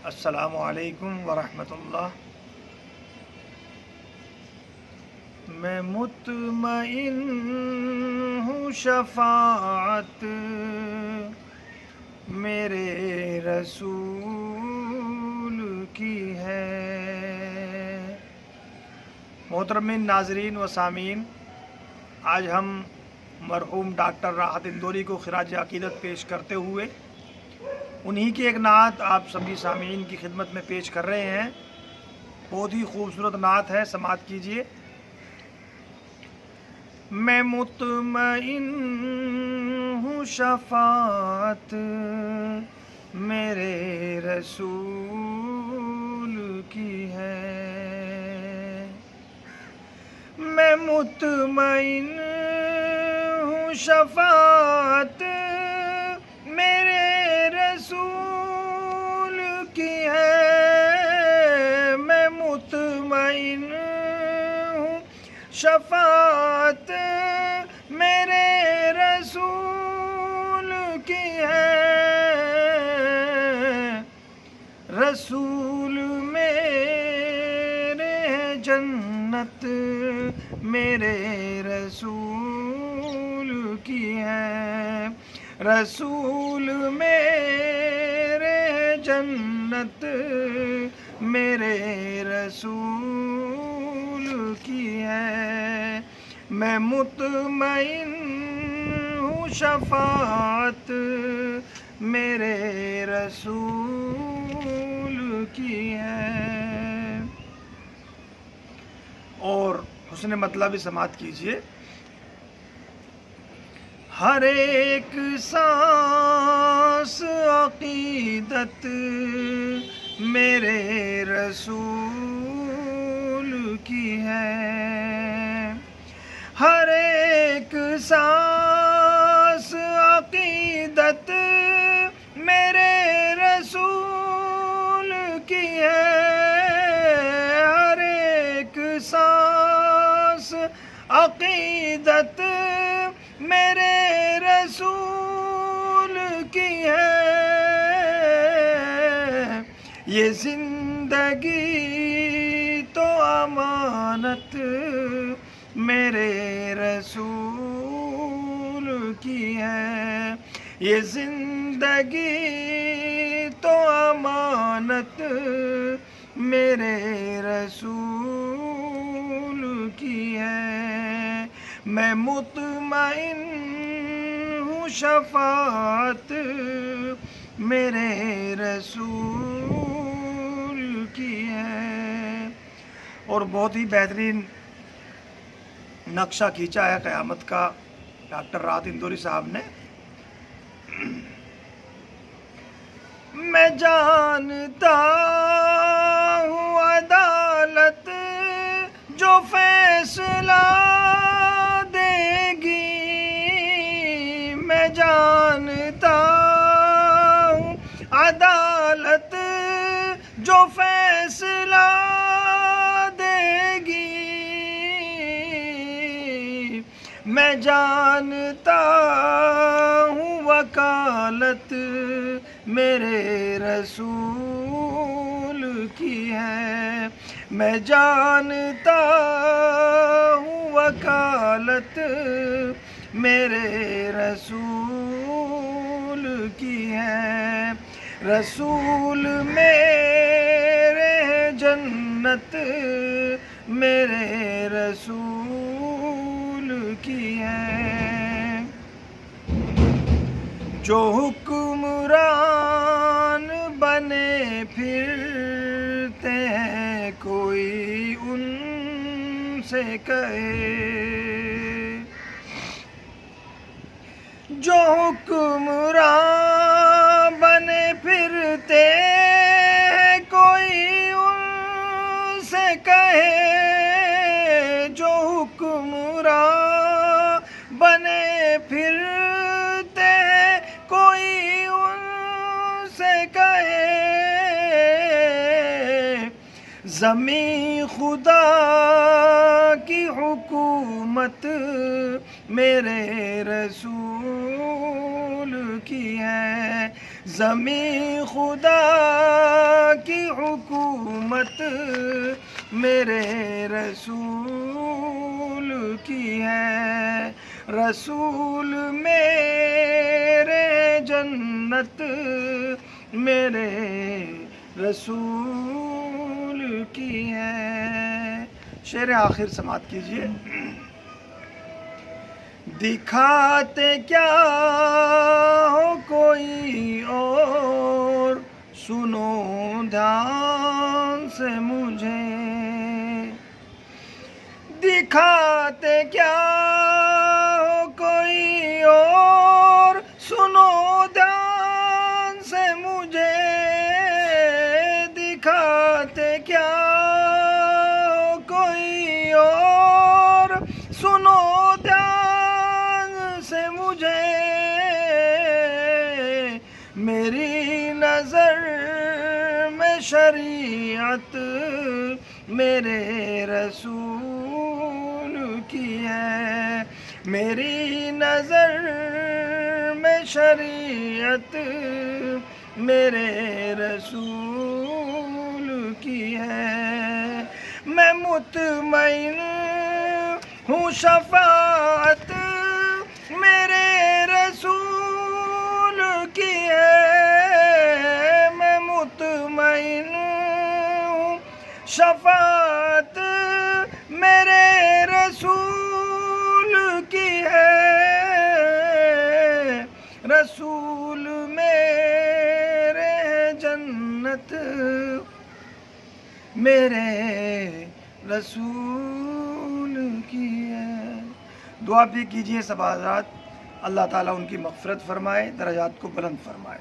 अस्सलामु अलैकुम वरहमतुल्लाह। मैं मुतमइन हूँ शफाअत मेरे रसूल की है। मोहतरमीन नाजरीन व सामीन, आज हम मरहूम डॉक्टर राहत इंदौरी को खिराज अकीदत पेश करते हुए उन्हीं की एक नात आप सभी सामीन की खिदमत में पेश कर रहे हैं। बहुत ही खूबसूरत नात है, समात कीजिए। मैं मुतमइन हूँ शफाअत मेरे रसूल की है। मैं मुतमइन हूँ शफाअत मेरे रसूल की है। मैं मुतमइन हूँ शफाअत मेरे रसूल की है। रसूल मेरे जन्नत मेरे रसूल की है। रसूल मेरे जन्नत मेरे रसूल की है। मैं मुतमइन हूँ शफाअत मेरे रसूल की है। और हुस्न मतलब समात कीजिए। हर एक सांस अकीदत मेरे रसूल की है। हर एक सांस अकीदत मेरे रसूल की है। हर एक सांस अकीदत मेरे रसूल की है। ये जिंदगी तो अमानत मेरे रसूल की है। ये जिंदगी तो अमानत मेरे रसूल की है। मैं मुतमइन हूँ शफाअत मेरे रसूल की है। और बहुत ही बेहतरीन नक्शा खींचा है क़यामत का डॉक्टर राहत इंदौरी साहब ने। मैं जानता हूँ अदालत जो फैसला देगी। मैं जानता हूँ अदालत जो फैसला देगी। मैं जानता हूँ वकालत मेरे रसूल की है। मैं जानता हूँ वकालत मेरे रसूल की है। रसूल मेरे जन्नत मेरे रसूल की है। जो हुक्मरान बने फिरते हैं कोई उनसे कहे। जो हुक्मरान बने फिरते हैं कोई उनसे कहे। जो हुक्मरान बने फिरते हैं कोई उनसे कहे। ज़मीं खुदा की हुकूमत मेरे रसूल की है। ज़मीं खुदा की हुकूमत मेरे रसूल की है, रसूल मेरे जन्नत मेरे रसूल की है। शेर आखिर समात कीजिए। दिखाते क्या हो कोई और, सुनो ध्यान से मुझे। दिखाते क्या हो कोई और, सुनो ध्यान से मुझे। दिखाते क्या हो कोई और, सुनो ध्यान से मुझे। मेरी नज़र में शरीयत मेरे रसूल की है, मेरी नज़र में शरीयत मेरे रसूल की है। मैं मुतमईन हूँ शफाअत मेरे रसूल की है। मैं मुतमईन हूँ शफाअत मेरे रसूल की है, रसूल मेरे जन्नत मेरे रसूल की है। दुआ भी कीजिए सब हज़रात, अल्लाह ताला उनकी मग़फ़िरत फ़रमाए, दरजात को बुलंद फ़रमाए।